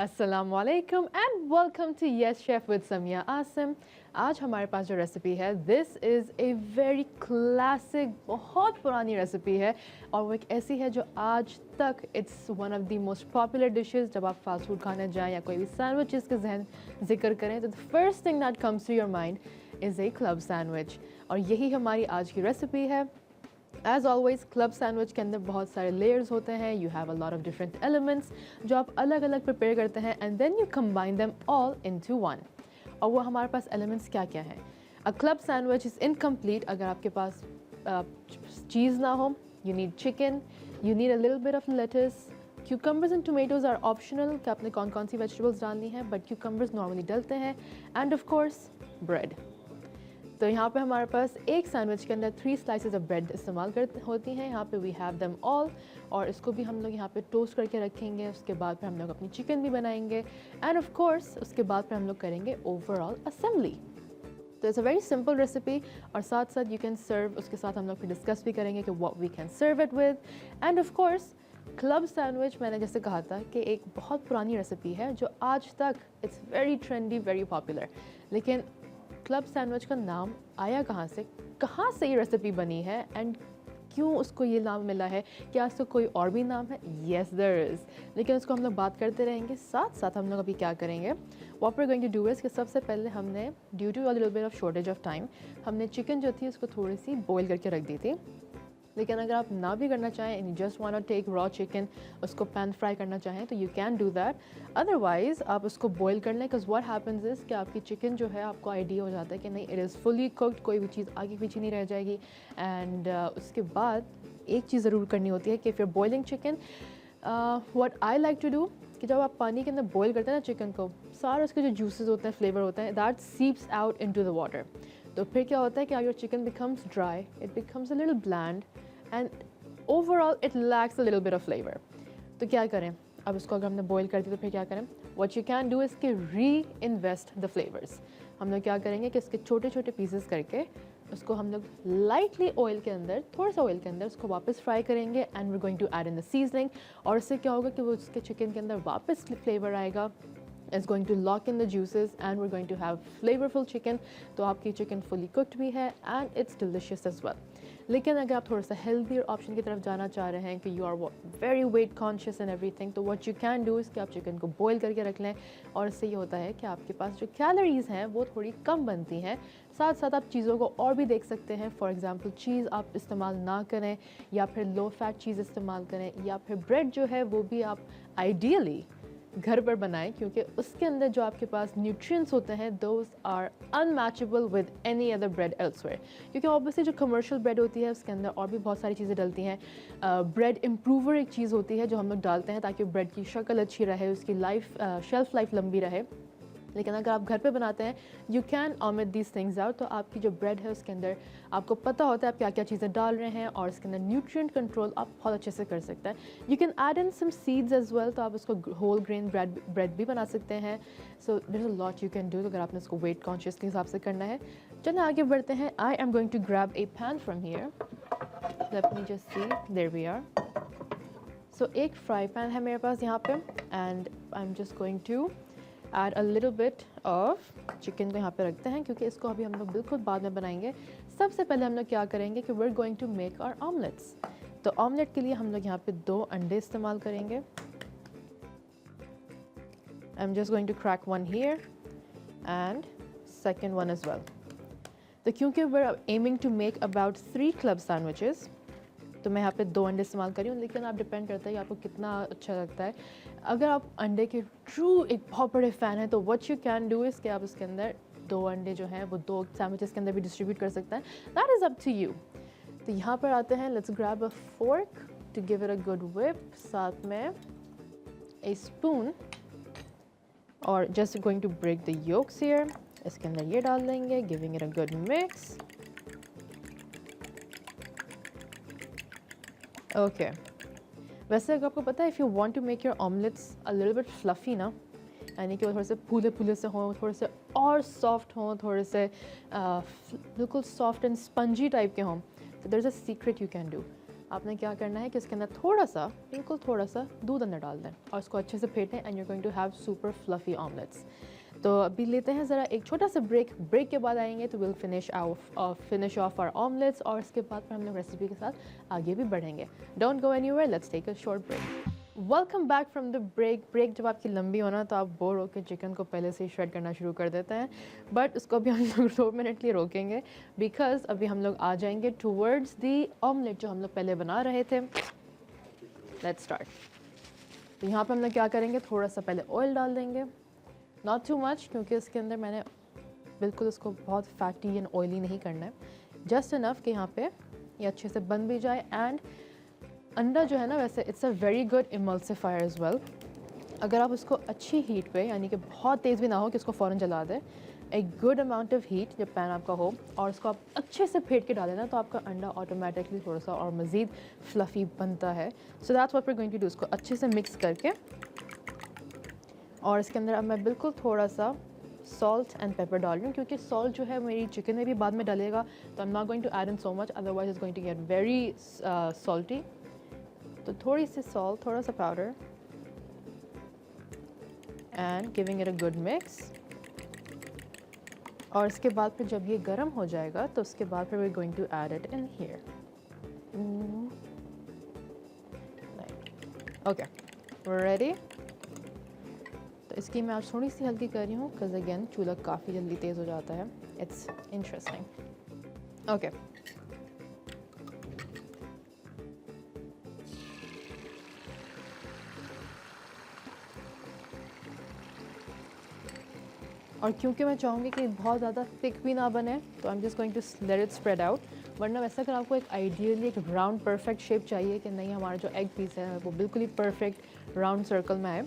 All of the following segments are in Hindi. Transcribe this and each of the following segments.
अस्सलामुअलैकुम and welcome to yes chef with Samiya Asim. आज हमारे पास जो रेसिपी है this is a very classic, बहुत पुरानी रेसिपी है और वो एक ऐसी है जो आज तक it's one of the most popular dishes. जब आप फास्ट फूड खाने जाएं या कोई भी सैंडविचेस के जहन जिक्र करें तो the first thing that comes to your mind is a club sandwich और यही हमारी आज की रेसिपी है। एज ऑलवेज क्लब सैंडविच के अंदर बहुत सारे लेयर्स होते हैं। You have a lot of different elements जो आप अलग अलग प्रिपेयर करते हैं and then you combine them all into one. और वो हमारे पास एलिमेंट्स क्या क्या हैं। A club sandwich is incomplete अगर आपके पास चीज़ ना हो। You need chicken, you need a little bit of lettuce, cucumbers and tomatoes are optional कि आपने कौन कौन सी वेजिटेबल्स डालनी है, बट क्यूकम्बर्स नॉर्मली डलते हैं, एंड ऑफ कोर्स ब्रेड। तो यहाँ पे हमारे पास एक सैंडविच के अंदर 3 स्लाइसेस ऑफ ब्रेड इस्तेमाल कर होती हैं। यहाँ पे वी हैव देम ऑल और इसको भी हम लोग यहाँ पे टोस्ट करके रखेंगे। उसके बाद फिर हम लोग अपनी चिकन भी बनाएंगे एंड ऑफ कोर्स उसके बाद फिर हम लोग करेंगे ओवरऑल असेंबली। तो it's a very simple recipe और साथ साथ यू कैन सर्व, उसके साथ हम लोग फिर डिस्कस भी करेंगे कि what we can serve it with. And of course club sandwich मैंने जैसे कहा था कि एक बहुत पुरानी रेसिपी है जो आज तक it's very trendy, very popular. लेकिन क्लब सैंडविच का नाम आया कहाँ से ये रेसिपी बनी है एंड क्यों उसको ये नाम मिला है? क्या इसका कोई और भी नाम है? येस देयर इज़, लेकिन उसको हम लोग बात करते रहेंगे। साथ साथ हम लोग अभी क्या करेंगे, what we are going to do is कि सबसे पहले हमने due to a little bit of shortage of time हमने चिकन जो थी उसको थोड़ी सी बॉईल करके रख दी थी। लेकिन अगर आप ना भी करना चाहें and you just want to take raw chicken, उसको पैन फ्राई करना चाहें तो you can do that. Otherwise आप उसको बॉईल कर लें, बिकॉज व्हाट हैपेंस इज़ कि आपकी चिकन जो है आपको आइडिया हो जाता है कि नहीं इट इज़ फुली कुक्ड, कोई भी चीज़ आगे पीछे नहीं रह जाएगी। एंड उसके बाद एक चीज़ ज़रूर करनी होती है कि if you are boiling chicken, what I like to do कि जब आप पानी के अंदर बॉईल करते हैं ना चिकन को, सारे उसके जो जूसेस होते हैं, फ्लेवर होता है, that seeps out into the water. तो फिर क्या होता है कि your chicken becomes dry, it becomes a little bland and overall it lacks a little bit of flavour. तो क्या करें अब इसको, अगर हमने बॉईल कर दी तो फिर क्या करें? What you can do is कि री इन्वेस्ट द फ्लेवर्स। हम लोग क्या करेंगे कि इसके छोटे छोटे पीसेस करके उसको हम लोग लाइटली ऑयल के अंदर, थोड़ा सा ऑयल के अंदर उसको वापस फ्राई करेंगे and we going to add in the seasoning. और इससे क्या होगा कि वो उसके चिकन के अंदर वापस फ्लेवर आएगा, is going to lock in the juices and we're going to have flavorful chicken। तो आपकी चिकन fully cooked भी है and it's delicious as well। लेकिन अगर आप थोड़ा सा healthier option की तरफ जाना चाह रहे हैं कि you are very weight conscious and everything, तो what you can do is कि आप चिकन को boil करके रख लें और इससे ये होता है कि आपके पास जो कैलोरीज हैं वो थोड़ी कम बनती हैं। साथ साथ आप चीज़ों को और भी देख सकते हैं। फॉर एग्जांपल चीज़ आप इस्तेमाल ना करें या फिर लो फैट चीज़ इस्तेमाल करें या फिर ब्रेड जो है वो भी आप आइडियली घर पर बनाएं, क्योंकि उसके अंदर जो आपके पास न्यूट्रिएंट्स होते हैं those are unmatchable with any other bread elsewhere. क्योंकि ऑब्वियसली जो कमर्शियल ब्रेड होती है उसके अंदर और भी बहुत सारी चीज़ें डलती हैं। ब्रेड इम्प्रूवर एक चीज़ होती है जो हम लोग डालते हैं ताकि ब्रेड की शक्ल अच्छी रहे, उसकी शेल्फ लाइफ लंबी रहे। लेकिन अगर आप घर पे बनाते हैं you can omit these things out. तो आपकी जो ब्रेड है उसके अंदर आपको पता होता है आप क्या क्या चीज़ें डाल रहे हैं और इसके अंदर न्यूट्रिएंट कंट्रोल आप बहुत अच्छे से कर सकते हैं। You can add in some seeds as well, तो आप उसको होल ग्रेन ब्रेड भी बना सकते हैं। So there is a lot you can do अगर आपने इसको वेट कॉन्शियस के हिसाब से करना है। चलिए आगे बढ़ते हैं। I am going to grab a pan from here, let me just see, there we are. So एक फ्राई पैन है मेरे पास यहाँ पे and I am just going to add a little bit of chicken को यहाँ पे रखते हैं क्योंकि इसको अभी हम लोग बिल्कुल बाद में बनाएंगे। सबसे पहले हम लोग क्या करेंगे कि we are going to make our omelettes. तो ऑमलेट के लिए हम लोग यहाँ पे 2 अंडे इस्तेमाल करेंगे। I am just going to crack one here and second one as well. तो क्योंकि we are aiming to make about 3 club sandwiches तो मैं यहाँ पे 2 अंडे इस्तेमाल करी हूँ। लेकिन आप डिपेंड करता है कि आपको कितना अच्छा लगता है। अगर आप अंडे के ट्रू एक बहुत बड़े फ़ैन हैं तो what you can do is कि आप उसके अंदर 2 अंडे जो हैं वो 2 सैंडविचेस के अंदर भी डिस्ट्रीब्यूट कर सकते हैं। That is up to you. तो यहाँ पर आते हैं, let's grab a fork to give it a good whip, साथ में ए स्पून और just going to break the yolks here. इसके अंदर ये डाल देंगे, giving it a good mix. Okay वैसे अगर आपको पता है if you want to make your omelettes a little bit fluffy ना, यानी कि वो थोड़े से फूले फूले से हों, थोड़े से और सॉफ्ट हों, थोड़े से बिल्कुल सॉफ्ट एंड स्पंजी टाइप के हों, तो there is a secret you can do. आपने क्या करना है कि इसके अंदर थोड़ा सा, बिल्कुल थोड़ा सा दूध अंदर डाल दें और इसको अच्छे से फेंटें and you are going to have super fluffy omelettes. तो अभी लेते हैं ज़रा एक छोटा सा ब्रेक के बाद आएंगे तो will finish off our omelettes और इसके बाद फिर हम लोग रेसिपी के साथ आगे भी बढ़ेंगे। Don't go anywhere, let's take a short break. Welcome back from the break जब आपकी लंबी होना तो आप बोर होकर चिकन को पहले से ही श्रेड करना शुरू कर देते हैं, बट उसको अभी हम लोग 2 मिनट के लिए रोकेंगे बिकॉज अभी हम लोग आ जाएंगे टूवर्ड्स दी ऑमलेट जो हम लोग पहले बना रहे थे। Let's start. तो यहाँ पे हम लोग क्या करेंगे, थोड़ा सा पहले ऑयल डाल देंगे, नॉट टू मच क्योंकि इसके अंदर मैंने बिल्कुल इसको बहुत फैटी एंड ऑयली नहीं करना है, जस्ट इनफ कि यहाँ पे ये अच्छे से बन भी जाए। एंड अंडा जो है ना, वैसे it's a very good emulsifier as well. अगर आप उसको अच्छी हीट पे, यानी कि बहुत तेज़ भी ना हो कि उसको फ़ौरन जला दे, एक गुड अमाउंट ऑफ हीट जब पैन आपका हो और उसको आप अच्छे से फेंट के डालें ना, तो आपका अंडा ऑटोमेटिकली थोड़ा सा और मज़ीद फ्लफ़ी बनता है। So that's what we are going to do. उसको अच्छे से मिक्स करके और इसके अंदर अब मैं बिल्कुल थोड़ा सा सॉल्ट एंड पेपर डाल रही हूँ क्योंकि सॉल्ट जो है मेरी चिकन में भी बाद में डलेगा, तो I am not going to add in so much, otherwise is going to get very salty. तो थोड़ी सी सॉल्ट, थोड़ा सा powder and giving it a good mix. और इसके बाद फिर जब ये गर्म हो जाएगा तो उसके बाद फिर we are going to add it in here. Okay, ready. तो इसकी मैं आज थोड़ी सी हल्की कर रही हूँ बिकॉज अगेन चूल्हा काफ़ी जल्दी तेज़ हो जाता है। It's interesting. ओके, और क्योंकि मैं चाहूँगी कि बहुत ज़्यादा थिक भी ना बने तो I am just going to let it spread out. वरना वैसे अगर आपको एक आइडियली एक राउंड परफेक्ट शेप चाहिए कि नहीं हमारा जो एग पीस है वो बिल्कुल ही परफेक्ट राउंड सर्कल में आए,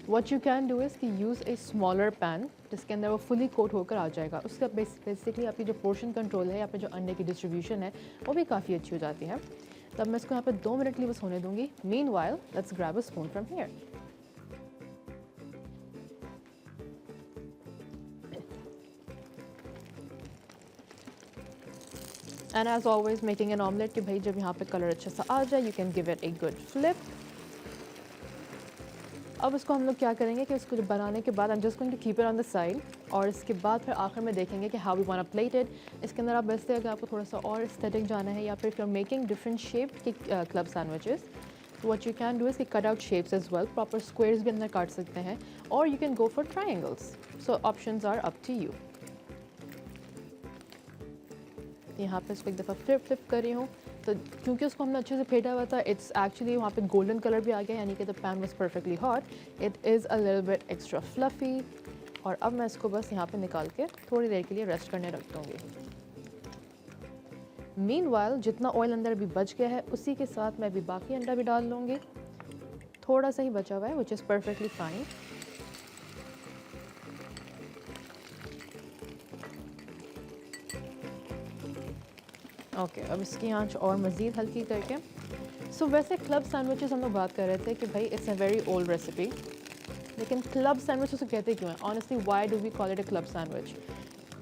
what you can do is कि यूज़ ए स्मॉलर पैन जिसके अंदर वो फुली कोट होकर आ जाएगा। उसका बेसिकली आपकी जो पोर्शन कंट्रोल है या फिर जो अंडे की डिस्ट्रीब्यूशन है वो भी काफ़ी अच्छी हो जाती है। तब मैं इसको यहाँ पे 2 मिनट के लिए बस होने दूँगी। Meanwhile let's grab a spoon from here. And as always making an omelette कि भाई जब यहाँ पे कलर अच्छा सा आ जाए you can give it a good flip. अब इसको हम लोग क्या करेंगे कि इसको बनाने के बाद I am just going to keep it on the side और इसके बाद फिर आखिर में देखेंगे कि how we want to plate it. इसके अंदर आप वैसे अगर आपको थोड़ा सा और एस्थेटिक जाना है या फिर मेकिंग डिफरेंट शेप के क्लब सैंडविचेस, तो what you can do is कि cut out shapes as well, proper squares भी अंदर काट सकते हैं और you can go for triangles. So options are up to you. यहाँ पे इसको एक दफ़ा फ्लिप कर रही हूँ तो क्योंकि उसको हमने अच्छे से फेंटा हुआ था, इट्स एक्चुअली वहाँ पे गोल्डन कलर भी आ गया, यानी कि the pan was perfectly hot. It is a little bit extra fluffy. और अब मैं इसको बस यहाँ पे निकाल के थोड़ी देर के लिए रेस्ट करने रख दूँगी। मीनवाइल जितना ऑयल अंदर अभी बच गया है उसी के साथ मैं अभी बाकी अंडा भी डाल लूँगी। थोड़ा सा ही बचा हुआ है which is perfectly fine. Okay, अब इसकी आंच और मज़ीद हल्की करके। सो वैसे क्लब सैंडविचेस हम लोग बात कर रहे थे कि भाई it's a very old recipe, लेकिन क्लब सैंडविच उसे कहते क्यों हैं? Honestly why do we call it a club sandwich?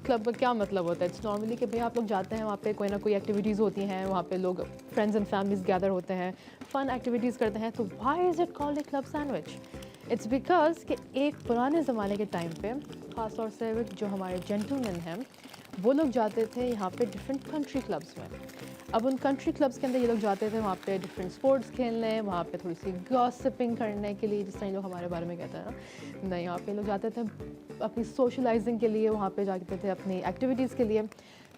Club का क्या मतलब होता है? इट्स नॉर्मली कि भाई आप लोग जाते हैं वहाँ पे कोई ना कोई एक्टिविटीज़ होती हैं, वहाँ पे लोग फ्रेंड्स एंड फैमिलीज गैदर होते हैं, फ़न एक्टिविटीज़ करते हैं, तो why is it called a club sandwich? It's because कि एक पुराने ज़माने के टाइम पे ख़ास तौर से जो हमारे जेंटलमैन हैं वो लोग जाते थे यहाँ पे डिफरेंट कंट्री क्लब्स में। अब उन कंट्री क्लब्स के अंदर ये लोग जाते थे वहाँ पे डिफरेंट स्पोर्ट्स खेलने, वहाँ पे थोड़ी सी गॉसिपिंग करने के लिए, जिस तरह लोग हमारे बारे में कहते हैं ना, नहीं यहाँ पे लोग जाते थे अपनी सोशलाइजिंग के लिए, वहाँ पे जाते थे अपनी एक्टिविटीज़ के लिए।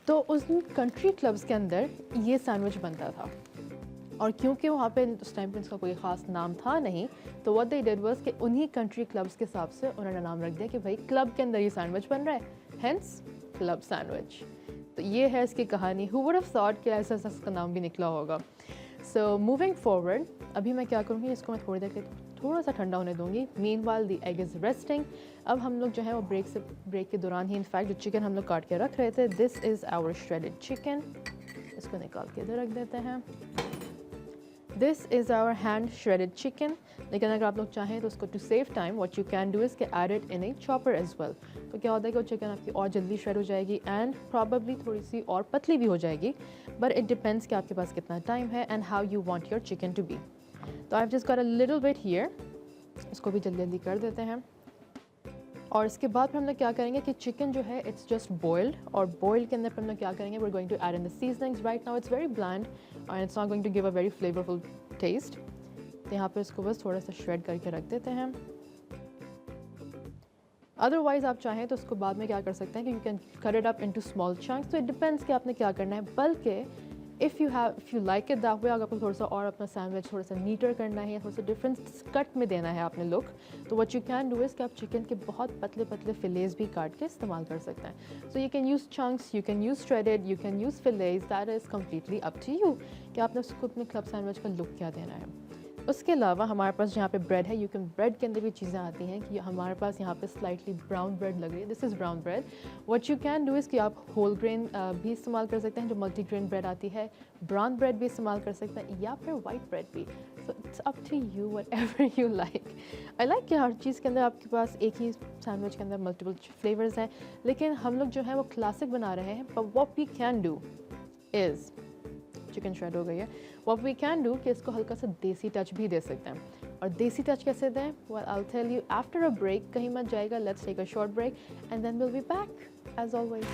तो उस कंट्री क्लब्स के अंदर ये सैंडविच बनता था और क्योंकि वहाँ पे उस टाइम पे इसका कोई ख़ास नाम था नहीं, तो व्हाट दे डिड वाज कि उन्हीं कंट्री क्लब्स के हिसाब से उन्होंने नाम रख दिया कि भाई क्लब के अंदर ये सैंडविच बन रहा है, हेंस क्लब सैंडविच। तो ये है इसकी कहानी। हु वुड हैव थॉट कि ऐसा इसका नाम भी निकला होगा। सो मूविंग फॉरवर्ड, अभी मैं क्या करूँगी, इसको मैं थोड़ी देर के थोड़ा सा ठंडा होने दूँगी। Meanwhile the egg is resting. अब हम लोग जो है वो ब्रेक के दौरान ही इनफैक्ट जो चिकन हम लोग काट के रख रहे थे, this is our shredded chicken, इसको निकाल के इधर रख देते हैं। This is our hand shredded chicken. लेकिन अगर आप लोग चाहें तो उसको to save time what you can do is के add it in a chopper as well. तो क्या होता है कि वो चिकन आपकी और जल्दी श्रेड हो जाएगी एंड प्रॉबेबली थोड़ी सी और पतली भी हो जाएगी, बट इट डिपेंड्स कि आपके पास कितना टाइम है and how you want your chicken to be. तो I just got a little bit here, इसको भी जल्दी जल्दी कर देते हैं। और इसके बाद फिर हम लोग क्या करेंगे कि चिकन जो है इट्स जस्ट बॉइल्ड, और बॉइल्ड के अंदर फिर हम लोग क्या करेंगे, we are going to add in the seasonings. Right now it's very bland and it's not going to give a very flavourful taste. तो यहाँ पे इसको बस थोड़ा सा श्रेड करके रख देते हैं। अदरवाइज आप चाहें तो उसको बाद में क्या कर सकते हैं कि you can cut it up into small chunks. तो इट डिपेंड्स कि आपने क्या करना है। बल्कि if you like it that way, अगर आपको थोड़ा सा और अपना सैंडविच थोड़ा सा नीटर करना है या थोड़ा सा डिफरेंट कट में देना है आपने लुक, तो what you can do is कि आप चिकन के बहुत पतले पतले फिलेज भी काट के इस्तेमाल कर सकते हैं। So you can use chunks, you can use shredded, you can use fillets, that is completely up to you कि आपने उसको अपने क्लब सैंडविच का लुक क्या देना है। उसके अलावा हमारे पास यहाँ पे ब्रेड है, यू कैन ब्रेड के अंदर भी चीज़ें आती हैं कि हमारे पास यहाँ पे स्लाइटली ब्राउन ब्रेड लग रही है, this is brown bread. What you can do is कि आप होल ग्रेन भी इस्तेमाल कर सकते हैं, जो मल्टी ग्रेन ब्रेड आती है, ब्राउन ब्रेड भी इस्तेमाल कर सकते हैं, या फिर वाइट ब्रेड भी। So it's up to you whatever you like. I like कि हर चीज़ के अंदर आपके पास एक ही सैंडविच के अंदर मल्टीपल फ्लेवर्स हैं, लेकिन हम लोग जो है वो क्लासिक बना रहे हैं। But what we can do is, chicken shred हो गई है, व्हाट वी कैन डू कि इसको हल्का सा देसी टच भी दे सकते हैं। और देसी टच कैसे दें, well I will tell you after a break. कहीं मत जाएगा, let's take a short break and then will be back as always.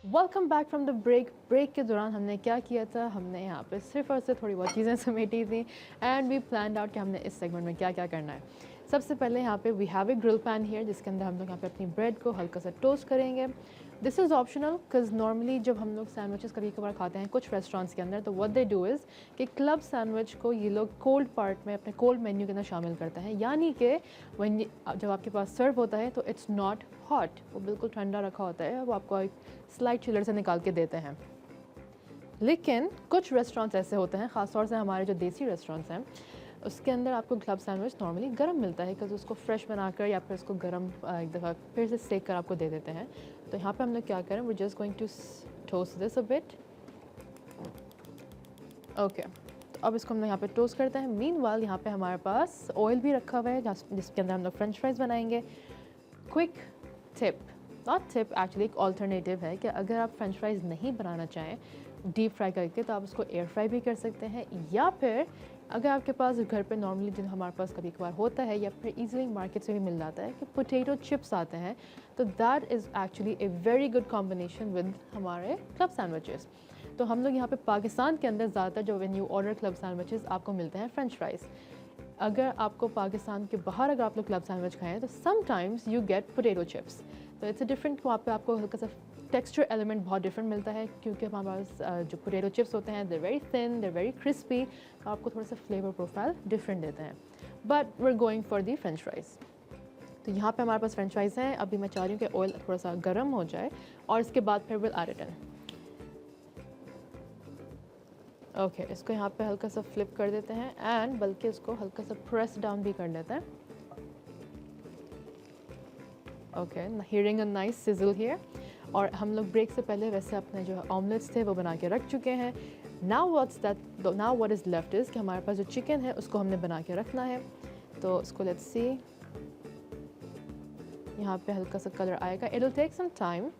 Welcome back from the break. Break के दौरान हमने क्या किया था, हमने यहाँ पे सिर्फ और सिर्फ थोड़ी बहुत चीज़ें समेटी थी एंड वी प्लान्ड आउट कि हमने इस सेगमेंट में क्या क्या करना है। सबसे पहले यहाँ पे we have a grill pan here, जिसके अंदर हम लोग यहाँ पे अपनी ब्रेड को हल्का सा टोस्ट करेंगे। This is optional because normally जब हम लोग सैंडविचेस कभी कभार खाते हैं कुछ रेस्टोरेंट्स के अंदर, तो व्हाट दे डू इज़ कि क्लब सैंडविच को ये लोग कोल्ड पार्ट में अपने कोल्ड मेन्यू के अंदर शामिल करते हैं, यानी कि जब आपके पास सर्व होता है तो इट्स नॉट हॉट, वो बिल्कुल ठंडा रखा होता है, वो आपको एक स्लाइड चिलर से निकाल के देते हैं। लेकिन कुछ रेस्टोरेंट्स ऐसे होते हैं, ख़ासतौर से हमारे जो देसी रेस्टोरेंट्स हैं उसके अंदर आपको क्लब सैंडविच नॉर्मली गर्म मिलता है, बिकॉज उसको फ्रेश बनाकर या फिर उसको गर्म एक दफ़ा फिर से सेक कर आपको दे देते हैं। तो यहाँ पे हम लोग क्या करें, we just going to toast this a bit. Okay, तो अब इसको हम लोग यहाँ पे टोस्ट करते हैं। मीनवाइल यहाँ पे हमारे पास ऑयल भी रखा हुआ है जिसके अंदर हम लोग फ्रेंच फ्राइज बनाएंगे। Quick tip, not tip actually, एक ऑल्टरनेटिव है कि अगर आप फ्रेंच फ्राइज नहीं बनाना चाहें डीप फ्राई करके, तो आप उसको एयर फ्राई भी कर सकते हैं, या फिर अगर आपके पास घर पे नॉर्मली जो हमारे पास कभी कभार होता है या फिर इजीली मार्केट से भी मिल जाता है कि पोटैटो चिप्स आते हैं, तो that is actually a very good combination with हमारे क्लब सैंडविचेस। तो हम लोग यहाँ पे पाकिस्तान के अंदर ज़्यादातर जो when you order club sandwiches आपको मिलते हैं फ्रेंच फ्राइज़। अगर आपको पाकिस्तान के बाहर अगर आप लोग क्लब सैंडविच खाएँ तो sometimes you get potato chips, तो इट्स अ डिफरेंट, वहाँ पे आपको हल्का सा टेक्सचर एलिमेंट बहुत डिफरेंट मिलता है, क्योंकि हमारे पास जो पोटैटो चिप्स होते हैं they very thin, they very crispy, तो आपको थोड़ा सा फ्लेवर प्रोफाइल डिफरेंट देते हैं। But we are going for the French fries. तो यहाँ पे हमारे पास फ्रेंच फ्राइज़ हैं। अभी मैं चाह रही हूँ कि ऑयल थोड़ा सा गर्म हो जाए और इसके बाद फिर will add it in. Okay, इसको यहाँ पे हल्का सा फ्लिप कर देते हैं एंड बल्कि इसको हल्का सा प्रेस डाउन भी कर देते हैं। Okay, hearing a nice sizzle here. और हम लोग ब्रेक से पहले वैसे अपने जो ऑमलेट्स थे वो बना के रख चुके हैं। Now what is left is कि हमारे पास जो चिकन है उसको हमने बना के रखना है। तो उसको लेट्स सी, यहाँ पे हल्का सा कलर आएगा, it will take some time,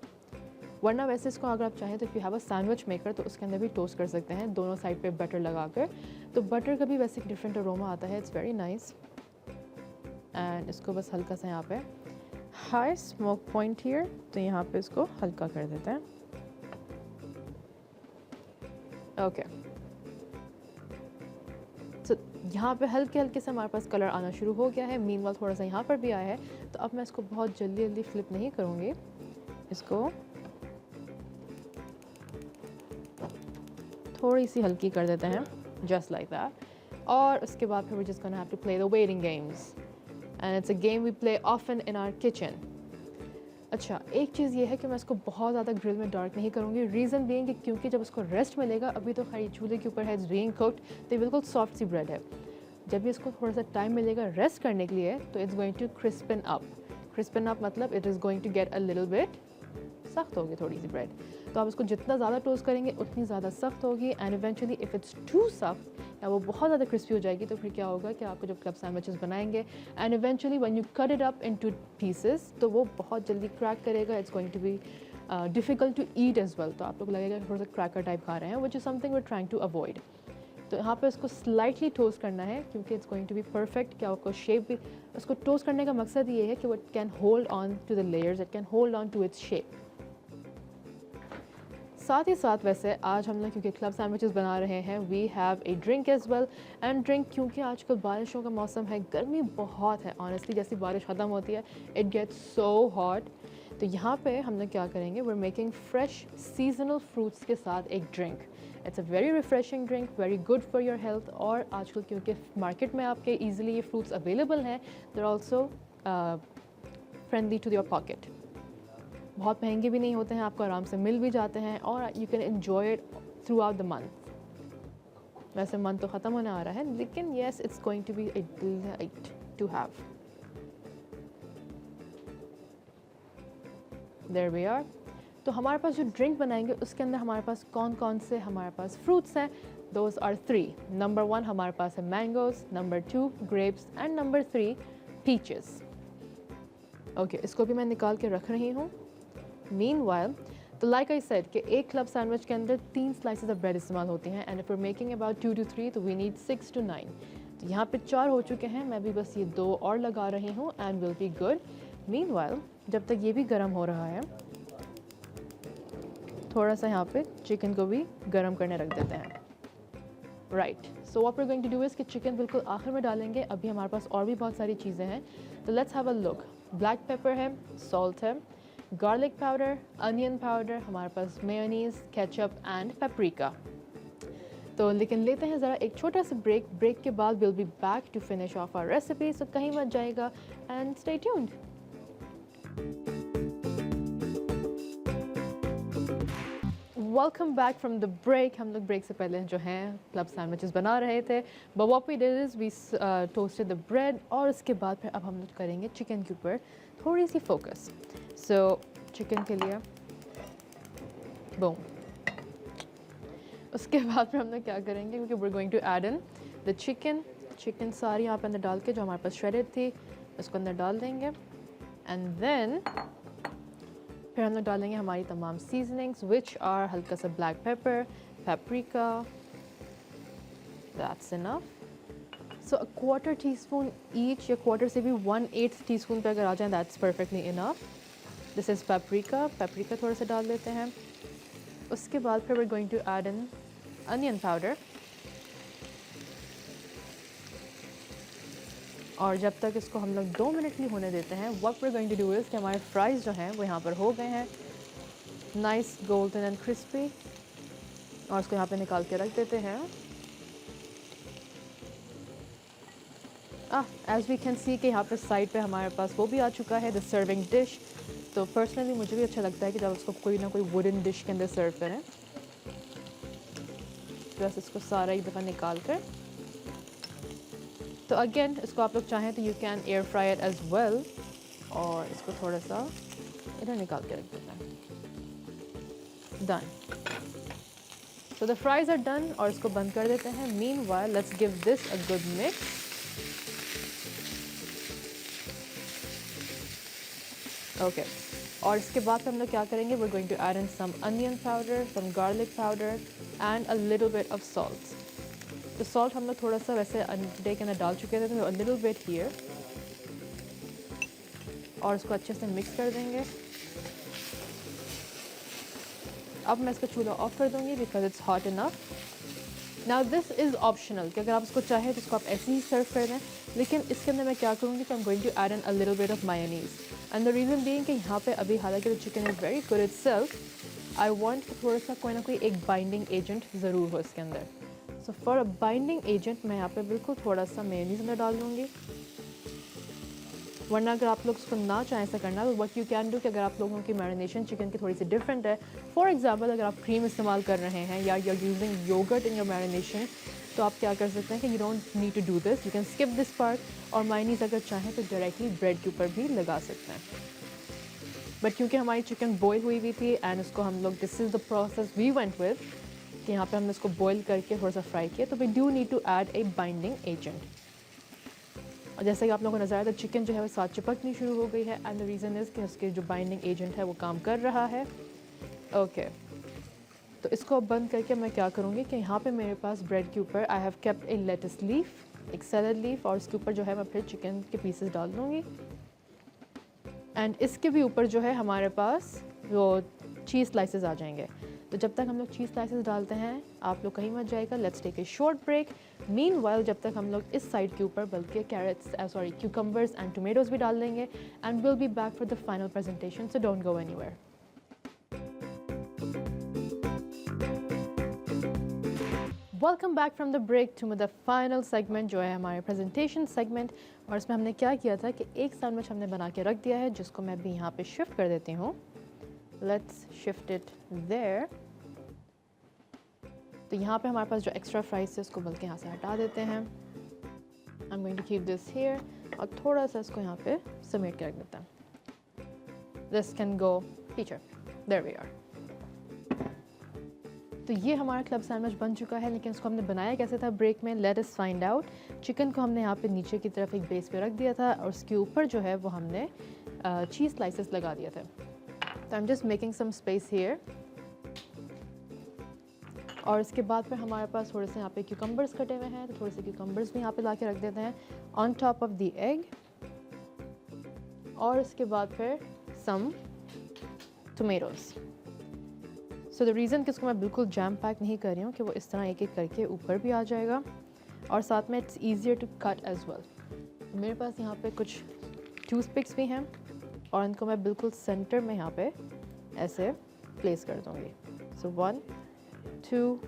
वरना वैसे इसको अगर आप चाहें तो if you have a sandwich maker तो उसके अंदर भी टोस्ट कर सकते हैं दोनों साइड पे बटर लगाकर। तो बटर का भी वैसे एक डिफरेंट अरोमा आता है, इट्स वेरी नाइस। एंड इसको बस हल्का सा यहाँ पे हाई स्मोक पॉइंट हियर, तो यहाँ पे इसको हल्का कर देते हैं। ओके, तो यहाँ पे हल्के हल्के से हमारे पास कलर आना शुरू हो गया है। मीनवाइल थोड़ा सा यहाँ पर भी आया है, तो अब मैं इसको बहुत जल्दी जल्दी फ्लिप नहीं करूँगी, इसको थोड़ी सी हल्की कर देते हैं, जस्ट लाइक दैट। और उसके बाद फिर we just gonna have to play the waiting games and it's a game we play often in our kitchen. अच्छा, एक चीज़ ये है कि मैं इसको बहुत ज़्यादा ग्रिल में डार्क नहीं करूँगी, रीज़न बीइंग कि क्योंकि जब इसको रेस्ट मिलेगा, अभी तो खैर चूल्हे के ऊपर है, इट्स बीइंग कुक्ड, तो बिल्कुल सॉफ्ट सी ब्रेड है। जब भी इसको थोड़ा सा टाइम मिलेगा रेस्ट करने के लिए, तो it's going to crispen up. Crispen up मतलब it is going to get a little bit सख्त होगी थोड़ी सी ब्रेड। तो आप इसको जितना ज़्यादा टोस्ट करेंगे उतनी ज़्यादा सख्त होगी, and eventually if it's too सख्त या वो बहुत ज़्यादा क्रिस्पी हो जाएगी तो फिर क्या होगा कि आपको जब क्लब सैंडविचेस बनाएंगे and eventually when you cut it up into pieces तो वो बहुत जल्दी क्रैक करेगा. It's going to be difficult to eat as well. तो आप लोग लगेगा कि थोड़ा सा क्रैकर टाइप खा रहे हैं, which is something we are trying to avoid. तो यहाँ पे इसको स्लाइटली टोस्ट करना है क्योंकि it's going to be perfect. क्या आपको शेप भी उसको टोस्ट करने का मकसद ये है कि वो it can hold on to the layers, it can hold on to its shape. साथ ही साथ वैसे आज हम लोग क्योंकि क्लब सैंडविचेस बना रहे हैं, we have a drink as well. And drink क्योंकि आजकल बारिशों का मौसम है, गर्मी बहुत है ऑनेस्टली. जैसी बारिश ख़त्म होती है इट गेट्स सो हॉट. तो यहाँ पे हम लोग क्या करेंगे, we are making fresh seasonal fruits के साथ एक ड्रिंक. It's a very refreshing drink, very good for your health. और आजकल क्योंकि मार्केट में आपके ईजिली ये फ्रूट्स अवेलेबल हैं, they are also friendly to your pocket. बहुत महंगे भी नहीं होते हैं, आपको आराम से मिल भी जाते हैं और you can enjoy it throughout the month. वैसे मंथ तो ख़त्म होने आ रहा है लेकिन yes it's going to be a delight to have. There we are. तो हमारे पास जो ड्रिंक बनाएंगे उसके अंदर हमारे पास कौन कौन से हमारे पास फ्रूट्स हैं. Those are 3. नंबर 1 हमारे पास है mangoes, number 2 grapes and number 3 peaches. Okay, इसको भी मैं निकाल के रख रही हूँ. मीनवाइल, तो लाइक आई सेड कि एक क्लब सैंडविच के अंदर 3 स्लाइसेस ऑफ ब्रेड इस्तेमाल होती हैं and if we are making about 2 to 3 तो वी नीड 6 to 9. तो यहाँ पे 4 हो चुके हैं, मैं भी बस ये 2 और लगा रही हूँ and will be good. Meanwhile, जब तक ये भी गर्म हो रहा है थोड़ा सा यहाँ पे चिकन को भी गर्म करने रख देते हैं. Right, so what we are going to do is कि चिकन बिल्कुल आखिर में डालेंगे. अभी हमारे पास और भी बहुत सारी चीज़ें हैं तो let's have a look. Black pepper है, सॉल्ट है, गार्लिक पाउडर, अनियन पाउडर, हमारे पास मेयोनीज, केचप एंड पेपरिका. तो लेकिन लेते हैं ज़रा एक छोटा सा ब्रेक के बाद will be back to finish off our recipe. So कहीं मत जाएगा and stay tuned. Welcome back from the break. हम लोग ब्रेक से पहले जो हैं क्लब सैंडविचेस बना रहे थे. But what we did is we toasted the bread और उसके बाद फिर अब हम लोग करेंगे चिकन के ऊपर थोड़ी सी फोकस. सो चिकन के लिए बूम. उसके बाद फिर हम लोग क्या करेंगे क्योंकि we are going to add in the chicken सारी यहाँ पे अंदर डाल के जो हमारे पास श्रेडेड थी उसको अंदर डाल देंगे. एंड देन फिर हम लोग डालेंगे हमारी तमाम सीजनिंग्स विच आर हल्का सा black pepper, paprika. That's enough. So a quarter teaspoon each या क्वार्टर से भी 1/8 टीस्पून पे अगर आ जाए that's perfectly enough. This is paprika थोड़ा सा डाल देते हैं. उसके बाद फिर we are going to add in onion powder. और जब तक इसको हम लोग 2 मिनट ही होने देते हैं, what we are going to do is कि हमारे फ्राइज़ जो हैं वो यहाँ पर हो गए हैं नाइस गोल्डन एंड क्रिस्पी. और इसको यहाँ पे निकाल के रख देते हैं. एज वी कैन सी कि यहाँ पे साइड पे हमारे पास वो भी आ चुका है द सर्विंग डिश. तो पर्सनली मुझे भी अच्छा लगता है कि जब उसको कोई ना कोई वुडन डिश के अंदर सर्व करें. बस इसको सारा एक दफ़ा निकाल कर. तो अगेन इसको आप लोग चाहें तो you can air fry it as well. और इसको थोड़ा सा इधर निकाल के रख देते हैं. Done. So the fries are done और इसको बंद कर देते हैं. Meanwhile let's give this a good mix. Okay, और इसके बाद हम लोग क्या करेंगे, we are going to add in some onion powder, some garlic powder and a little bit of salt. तो सॉल्ट हम लोग थोड़ा सा वैसे अंडे के अंदर डाल चुके थे तो अ लिटिल बिट हियर. और इसको अच्छे से मिक्स कर देंगे. अब मैं इसका चूल्हा ऑफ कर दूंगी because it's hot enough. Now this is optional कि अगर आप इसको चाहें तो इसको आप ऐसे ही सर्व कर दें. लेकिन इसके अंदर मैं क्या करूँगी कि I am going to add in a little bit of mayonnaise. And the reason being कि यहाँ पे अभी हालांकि the chicken is very good itself, I want थोड़ा सा कोई ना कोई एक बाइंडिंग एजेंट ज़रूर हो इसके अंदर. So for a binding agent मैं यहाँ पे बिल्कुल थोड़ा सा मेयोनीज़ अंदर डाल दूँगी. वरना अगर आप लोग उसको ना चाहें ऐसा करना तो व्हाट यू कैन डू कि अगर आप लोगों की मैरिनेशन चिकन की थोड़ी सी डिफरेंट है, फॉर एग्जांपल अगर आप क्रीम इस्तेमाल कर रहे हैं या you are using yogurt in your marination, तो आप क्या कर सकते हैं कि you don't need to do this, you can skip this part. और मायोनीज़ अगर चाहें तो डायरेक्टली ब्रेड के ऊपर भी लगा सकते हैं. बट क्योंकि हमारी चिकन बॉयल हुई हुई थी एंड उसको हम लोग this is the process we went with कि यहाँ पे हमने इसको बॉईल करके थोड़ा सा फ्राई किया, तो we do need to add a binding agent. और जैसे कि आप लोगों को नज़र आया तो चिकन जो है वो साथ चिपकनी शुरू हो गई है, एंड द रीज़न इज़ कि उसके जो बाइंडिंग एजेंट है वो काम कर रहा है। ओके, तो इसको अब बंद करके मैं क्या करूँगी कि यहाँ पे मेरे पास ब्रेड के ऊपर I have kept a lettuce leaf, एक सैलड लीफ, और इसके ऊपर जो है मैं फिर चिकन के पीसेस डाल दूँगी। एंड इसके भी ऊपर जो है हमारे पास वो चीज़ स्लाइसेस आ जाएंगे। तो जब तक हम लोग चीज़ स्लाइसेस डालते हैं आप लोग कहीं मत जाएगा, let's take a short break. Meanwhile जब तक हम लोग इस साइड के ऊपर बल्कि कैरेट्स क्यूकम्बर्स एंड टोमेटोज़ भी डाल देंगे, and will be back for the final presentation, so don't go anywhere. Welcome back from the break to the final segment जो है हमारे प्रेजेंटेशन सेगमेंट। और इसमें हमने क्या किया था कि एक सैंडविच हमने बना के रख दिया है, जिसको मैं भी यहाँ पे शिफ्ट कर देती हूँ। Let's shift it there. तो यहाँ पे हमारे पास जो एक्स्ट्रा फ्राइज है उसको बल्कि यहाँ से हटा देते हैं। I am going to keep this here, और थोड़ा सा इसको यहाँ पे समेट के रख देते हैं। This can go feature, there we are. तो ये हमारा क्लब सैंडविच बन चुका है, लेकिन इसको हमने बनाया कैसे था ब्रेक में, let us find out. Chicken को हमने यहाँ पे नीचे की तरफ एक बेस पे रख दिया था, और उसके ऊपर जो है वो हमने चीज़ स्लाइसेस लगा दिए थे। तो I am just making some space here. और इसके बाद फिर हमारे पास थोड़े से यहाँ पे क्यूकम्बर्स कटे हुए हैं, तो थोड़े से क्यूकम्बर्स भी यहाँ पे ला के रख देते हैं on top of the egg. और इसके बाद फिर सम टोमेटोज़। सो द रीज़न कि इसको मैं बिल्कुल जैम पैक नहीं कर रही हूँ कि वो इस तरह एक एक करके ऊपर भी आ जाएगा, और साथ में it's easier to cut as well. मेरे पास यहाँ पे कुछ टूथपिक्स भी हैं, और इनको मैं बिल्कुल सेंटर में यहाँ पे ऐसे प्लेस कर दूँगी। सो 1 2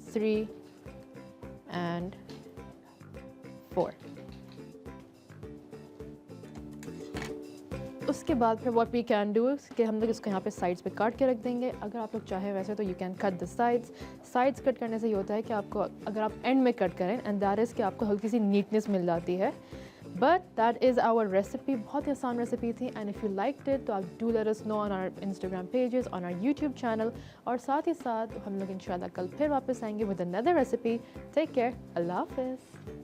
3 एंड 4। उसके बाद फिर व्हाट वी कैन डू कि हम लोग इसको यहाँ पे साइड्स पे काट के रख देंगे। अगर आप लोग चाहें वैसे तो you can cut the sides cut करने से ये होता है कि आपको अगर आप एंड में कट करें, एंड दैट इज़ कि आपको हल्की सी नीटनेस मिल जाती है। But that is our recipe, बहुत ही आसान रेसिपी थी। And if you liked it तो आप do let us know on our Instagram pages, on our YouTube channel. और साथ ही साथ हम लोग इंशाल्लाह कल फिर वापस आएंगे with another recipe. Take care, अल्लाह हाफिज़।